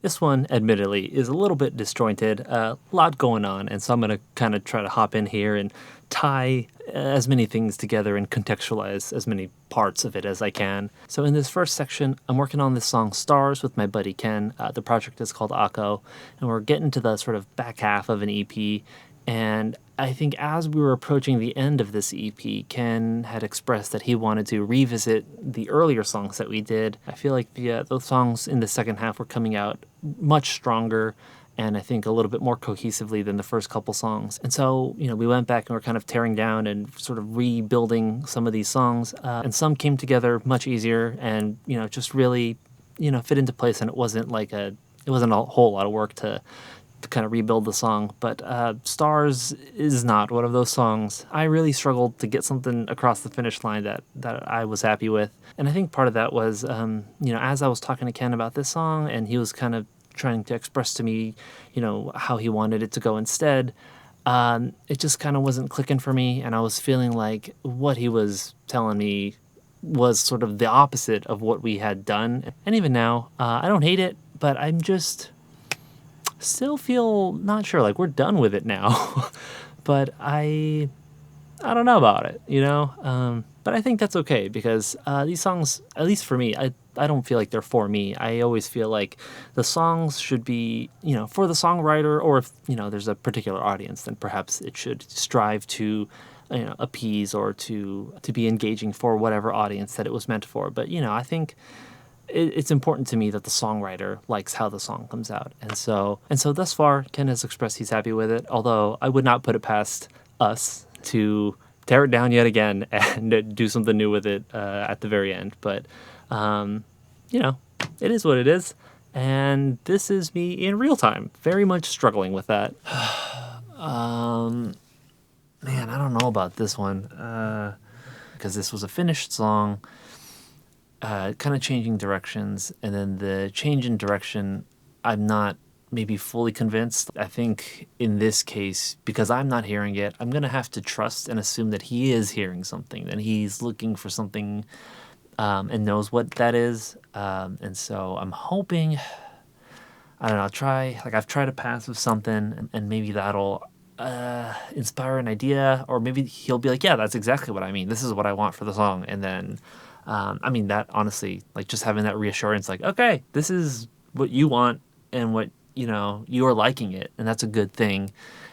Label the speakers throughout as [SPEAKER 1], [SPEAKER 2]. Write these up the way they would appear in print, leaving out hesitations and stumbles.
[SPEAKER 1] This one, admittedly, is a little bit disjointed, a lot going on, and so I'm going to kind of try to hop in here and tie as many things together and contextualize as many parts of it as I can. So in this first section, I'm working on this song Stars with my buddy Ken. The project is called AHKO, and we're getting to the sort of back half of an EP. And I think as we were approaching the end of this EP, Ken had expressed that he wanted to revisit the earlier songs that we did. I feel like those songs in the second half were coming out much stronger and I think a little bit more cohesively than the first couple songs. And so, we went back and we're kind of tearing down and sort of rebuilding some of these songs. And some came together much easier and, just really, fit into place. And it wasn't a whole lot of work to kind of rebuild the song. But Stars is not one of those songs. I really struggled to get something across the finish line that I was happy with. And I think part of that was, as I was talking to Ken about this song and he was kind of trying to express to me, how he wanted it to go instead, it just kind of wasn't clicking for me. And I was feeling like what he was telling me was sort of the opposite of what we had done. And even now, I don't hate it, but I'm just still feel not sure, like we're done with it now. But I don't know about it, but I think that's okay because these songs, at least for me, I don't feel like they're for me. I always feel like the songs should be, for the songwriter, or if, there's a particular audience, then perhaps it should strive to, appease or to be engaging for whatever audience that it was meant for. But, I think it's important to me that the songwriter likes how the song comes out. And so thus far, Ken has expressed he's happy with it, although I would not put it past us to tear it down yet again and do something new with it at the very end. But, it is what it is. And this is me in real time, very much struggling with that. Man, I don't know about this one because this was a finished song, kind of changing directions. And then the change in direction, I'm not maybe fully convinced. I think in this case, because I'm not hearing it, I'm going to have to trust and assume that he is hearing something, and he's looking for something and knows what that is. And so I'm hoping, I don't know, I've tried to pass with something and maybe that'll inspire an idea, or maybe he'll be like, yeah, that's exactly what I mean. This is what I want for the song. And then, that honestly, like just having that reassurance, like, okay, this is what you want and what, you are liking it, and that's a good thing,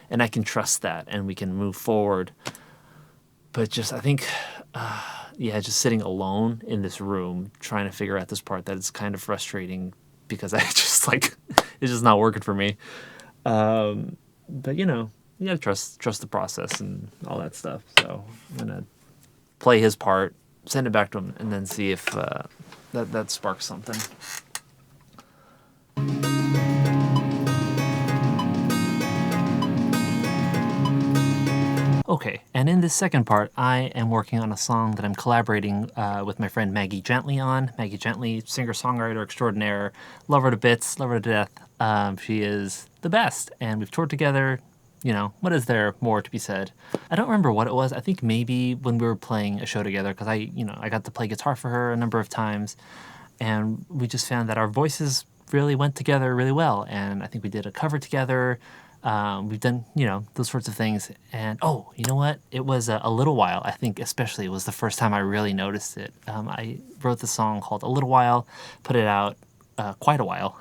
[SPEAKER 1] and I can trust that, and we can move forward. But just, I think, just sitting alone in this room trying to figure out this part, that is kind of frustrating because I just it's just not working for me. But you gotta trust the process and all that stuff. So I'm gonna play his part, send it back to him, and then see if that sparks something. Okay, and in this second part, I am working on a song that I'm collaborating with my friend Maggie Gently on. Maggie Gently, singer-songwriter extraordinaire, love her to bits, love her to death. She is the best, and we've toured together. What is there more to be said? I don't remember what it was. I think maybe when we were playing a show together, because I got to play guitar for her a number of times, and we just found that our voices really went together really well, and I think we did a cover together. We've done, those sorts of things. And, you know what? It was a little while. I think especially it was the first time I really noticed it. I wrote the song called A Little While, put it out quite a while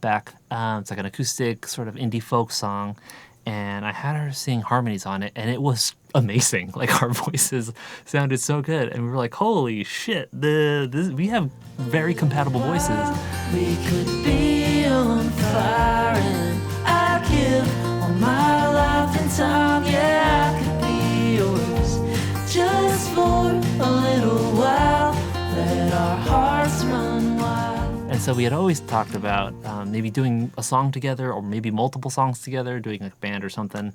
[SPEAKER 1] back. It's like an acoustic sort of indie folk song. And I had her sing harmonies on it, and it was amazing. Like, our voices sounded so good. And we were like, holy shit, we have very compatible voices.
[SPEAKER 2] We could be on fire and I'd give all my life and time. Yeah, I could be yours just for a little while. Let our hearts run wild.
[SPEAKER 1] And so we had always talked about maybe doing a song together, or maybe multiple songs together, doing like a band or something.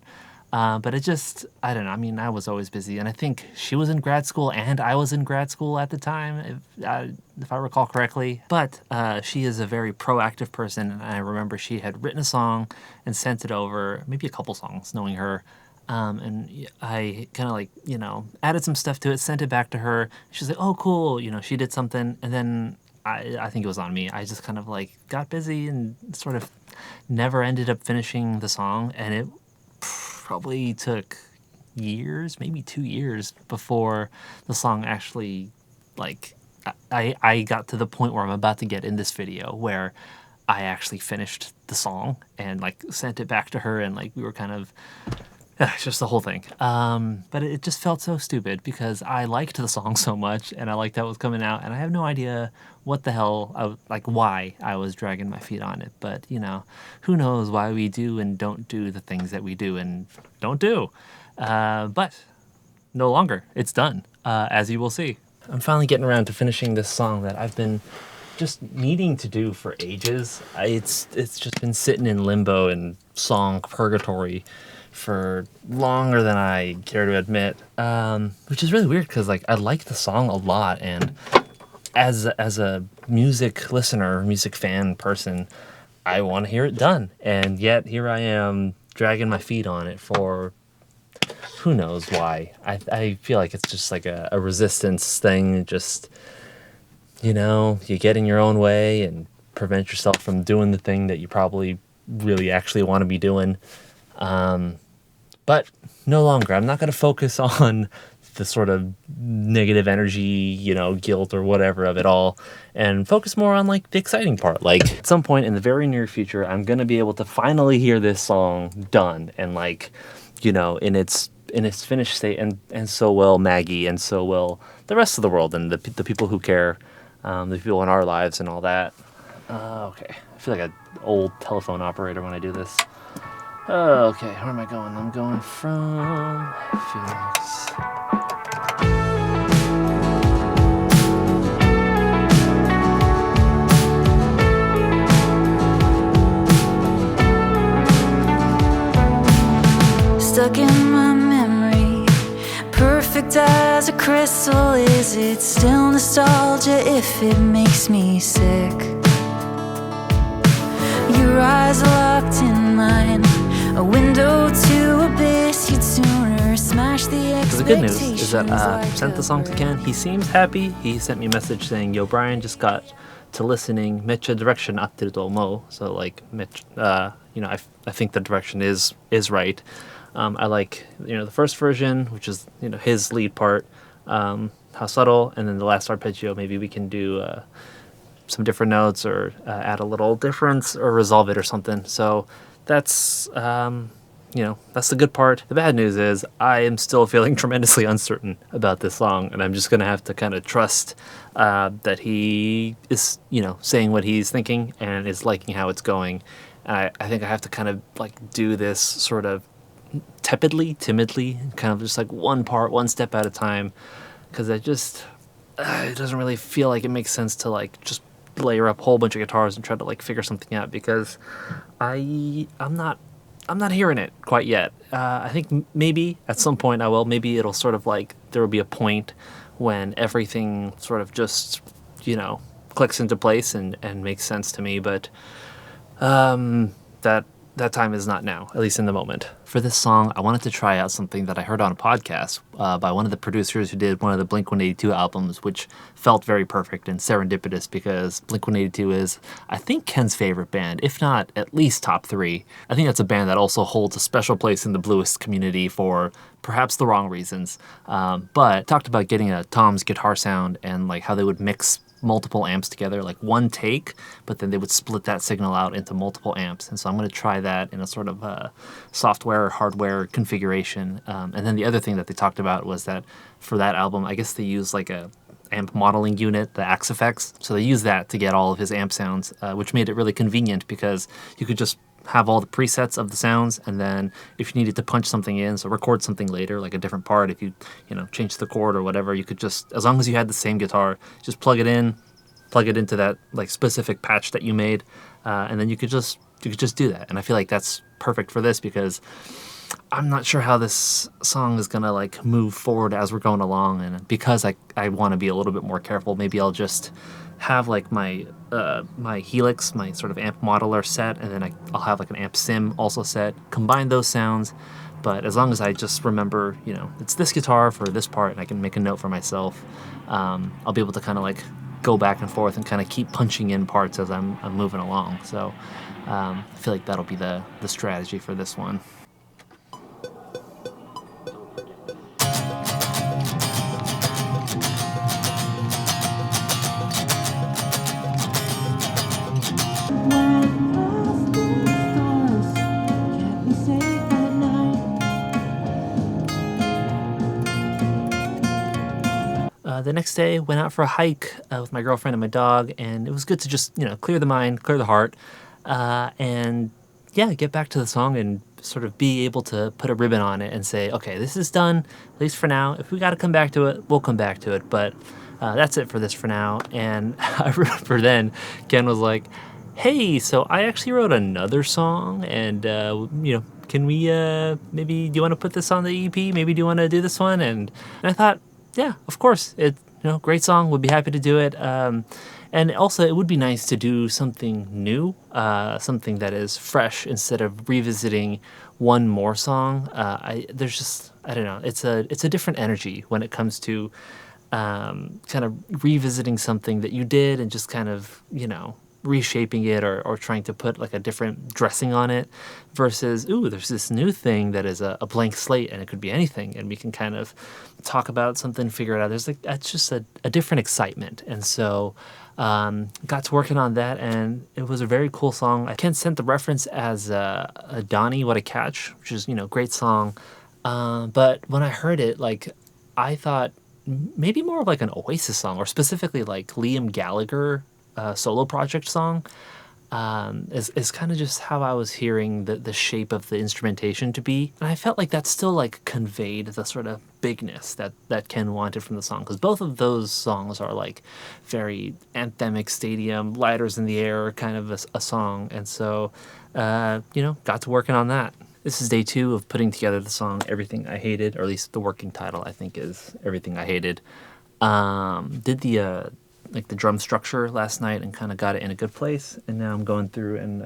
[SPEAKER 1] But it just, I don't know. I was always busy, and I think she was in grad school and I was in grad school at the time, if I recall correctly. But she is a very proactive person, and I remember she had written a song and sent it over, maybe a couple songs, knowing her. And I kind of added some stuff to it, sent it back to her. She's like, oh, cool, she did something. And then I think it was on me. I just kind of like got busy and sort of never ended up finishing the song, and it probably took years, maybe 2 years before the song actually like I got to the point where I'm about to get in this video where I actually finished the song and like sent it back to her, and like we were kind of it's just the whole thing. But it just felt so stupid because I liked the song so much and I liked how it was coming out, and I have no idea what the hell, why I was dragging my feet on it. But, you know, who knows why we do and don't do the things that we do and don't do. But no longer. It's done, as you will see. I'm finally getting around to finishing this song that I've been just needing to do for ages. It's just been sitting in limbo and song purgatory for longer than I care to admit, which is really weird because like I like the song a lot, and as a music listener, music fan person, I want to hear it done, and yet here I am dragging my feet on it for who knows why. I feel like it's just like a resistance thing, just, you know, you get in your own way and prevent yourself from doing the thing that you probably really actually want to be doing. But no longer. I'm not going to focus on the sort of negative energy, you know, guilt or whatever of it all, and focus more on like the exciting part. Like at some point in the very near future, I'm going to be able to finally hear this song done and like, you know, in its finished state, and so will Maggie, and so will the rest of the world, and the people who care, the people in our lives and all that. Okay. I feel like an old telephone operator when I do this. Okay, where am I going? I'm going from Phoenix.
[SPEAKER 2] Stuck in my memory, perfect as a crystal. Is it still nostalgia if it makes me sick? Your eyes are locked in mine, a window to abyss. You'd sooner smash the expectations.
[SPEAKER 1] So the good news is that I sent the song to Ken. He seems happy. He sent me a message saying, "Yo, Brian just got to listening. Mecha direction atteru to omou." So like, you know, I think the direction is right. I like, you know, the first version, which is, you know, his lead part, how subtle, and then the last arpeggio. Maybe we can do some different notes or add a little difference or resolve it or something. So that's, you know, that's the good part. The bad news is I am still feeling tremendously uncertain about this song, and I'm just going to have to kind of trust that he is, you know, saying what he's thinking and is liking how it's going. And I think I have to kind of like do this sort of timidly, kind of just like one part, one step at a time, because it doesn't really feel like it makes sense to like just layer up a whole bunch of guitars and try to like figure something out, because I'm not hearing it quite yet. I think maybe at some point I will. Maybe it'll sort of like, there will be a point when everything sort of just, you know, clicks into place and makes sense to me. But that time is not now, at least in the moment. For this song, I wanted to try out something that I heard on a podcast by one of the producers who did one of the Blink-182 albums, which felt very perfect and serendipitous because Blink-182 is, I think, Ken's favorite band, if not at least top 3. I think that's a band that also holds a special place in the blues community for perhaps the wrong reasons. But talked about getting a Tom's guitar sound and like how they would mix multiple amps together, like one take, but then they would split that signal out into multiple amps. And so I'm going to try that in a sort of software or hardware configuration. And then the other thing that they talked about was that for that album, I guess they use like a amp modeling unit, the Axe Effects. So they use that to get all of his amp sounds, which made it really convenient because you could just have all the presets of the sounds, and then if you needed to punch something in, so record something later, like a different part, if you know, change the chord or whatever, you could just, as long as you had the same guitar, just plug it into that like specific patch that you made, and then you could just do that. And I feel like that's perfect for this because I'm not sure how this song is gonna like move forward as we're going along, and because I want to be a little bit more careful, maybe I'll just have like my Helix, my sort of amp modeler set, and then I'll have like an amp sim also set, combine those sounds. But as long as I just remember, you know, it's this guitar for this part, and I can make a note for myself, I'll be able to kind of like go back and forth and kind of keep punching in parts as I'm moving along. So I feel like that'll be the strategy for this one. The next day, went out for a hike with my girlfriend and my dog, and it was good to just, clear the mind, clear the heart, and yeah, get back to the song and sort of be able to put a ribbon on it and say, okay, this is done, at least for now. If we got to come back to it, we'll come back to it, but that's it for this for now. And I remember then Ken was like, hey, so I actually wrote another song, and, can we, maybe, do you want to put this on the EP? Maybe do you want to do this one? And I thought, yeah, of course. Great song. Would be happy to do it. And also, it would be nice to do something new, something that is fresh instead of revisiting one more song. I don't know. It's a different energy when it comes to kind of revisiting something that you did and just kind of reshaping it or trying to put like a different dressing on it versus, there's this new thing that is a blank slate and it could be anything and we can kind of talk about something, figure it out. That's just a different excitement. And so got to working on that and it was a very cool song. Ken sent the reference as a Donnie, What a Catch, which is, great song. But when I heard it, I thought maybe more of like an Oasis song or specifically like Liam Gallagher solo project song is kind of just how I was hearing the shape of the instrumentation to be. And I felt like that still conveyed the sort of bigness that Ken wanted from the song, because both of those songs are very anthemic stadium, lighters in the air kind of a song. And so, got to working on that. This is day 2 of putting together the song Everything I Hated, or at least the working title I think is Everything I Hated. Did the drum structure last night and kind of got it in a good place. And now I'm going through and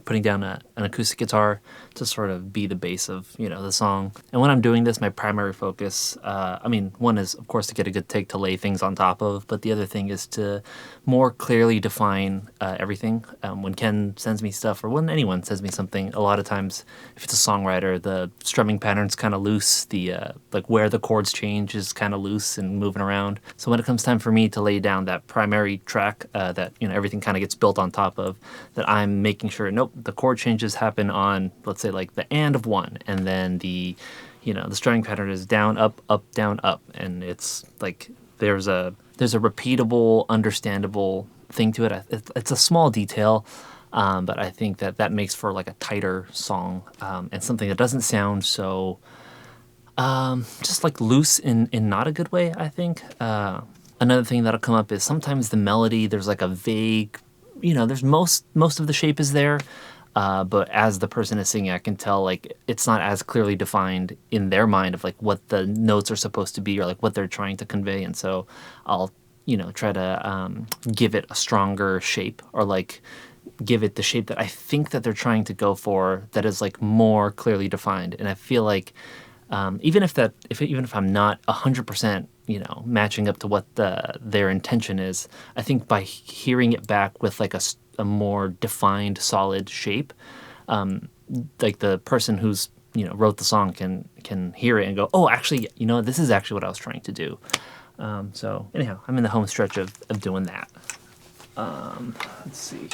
[SPEAKER 1] putting down an acoustic guitar to sort of be the bass of, the song. And when I'm doing this, my primary focus, one is of course to get a good take to lay things on top of, but the other thing is to more clearly define everything. When Ken sends me stuff or when anyone sends me something, a lot of times if it's a songwriter, the strumming pattern's kind of loose, the where the chords change is kind of loose and moving around. So when it comes time for me to lay down that primary track that everything kind of gets built on top of, that I'm making sure, nope, the chord changes happen on, let's say the and of 1, and then the strumming pattern is down, up, down, up, and it's there's a repeatable, understandable thing to it. It's a small detail, but I think that makes for a tighter song and something that doesn't sound so just loose in not a good way, I think. Another thing that'll come up is sometimes the melody, there's a vague, there's most of the shape is there, but as the person is singing, I can tell it's not as clearly defined in their mind of what the notes are supposed to be or what they're trying to convey. And so I'll try to give it a stronger shape or give it the shape that I think that they're trying to go for that is more clearly defined. And I feel even if I'm not 100% matching up to what their intention is, I think by hearing it back with a more defined, solid shape, the person who's wrote the song can hear it and go, oh, actually, this is actually what I was trying to do. So anyhow, I'm in the home stretch of doing that. Let's see.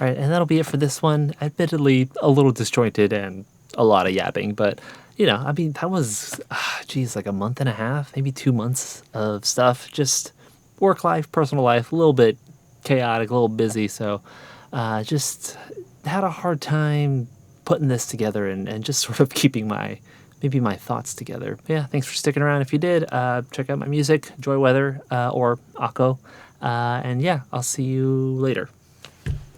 [SPEAKER 1] All right, and that'll be it for this one. Admittedly, a little disjointed and a lot of yapping, but that was, a month and a half, maybe 2 months of stuff. Just work life, personal life, a little bit chaotic, a little busy. So just had a hard time putting this together and just sort of keeping my thoughts together. But yeah, thanks for sticking around. If you did, check out my music, Joy Weather or AHKO. And yeah, I'll see you later.